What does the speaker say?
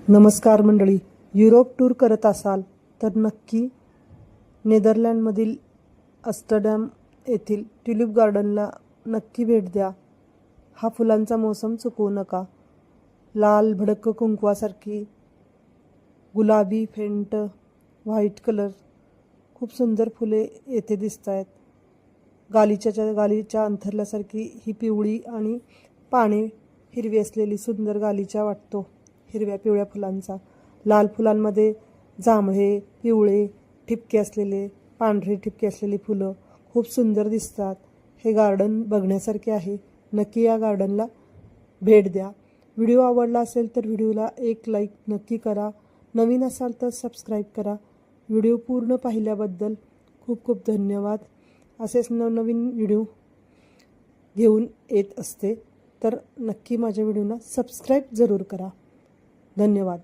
नमस्कार मंडळी, Europe tour करत असाल तर नक्की नेदरलँडमधील आम्स्टरडॅम येथील ट्यूलिप गार्डनला नक्की भेट द्या. हा फुलांचा मोसम चुकवू नका. लाल भडक कुंकवासारखी गुलाबी फेंट व्हाईट कलर खूप सुंदर फुले येथे दिसत आहेत. गालीच्या अंथरल्यासारखी ही पिवळी आणि पाने हिरवी असलेली सुंदर गालीचा वाटतो. हिरव्या पिवळ्या फुलांचा, लाल फुलांमध्ये जांभळे पिवळे ठिपके असलेले, पांढरे ठिपके असलेली फुलं खूप सुंदर दिसतात. हे गार्डन बघण्यासारखे आहे. नक्की या गार्डनला भेट द्या. व्हिडिओ आवडला असेल तर व्हिडिओला एक लाईक नक्की करा. नवीन असाल तर सबस्क्राईब करा. व्हिडिओ पूर्ण पाहिल्याबद्दल खूप खूप धन्यवाद. असेच नवनवीन व्हिडिओ घेऊन येत असते, तर नक्की माझ्या व्हिडिओला सबस्क्राईब जरूर करा. धन्यवाद.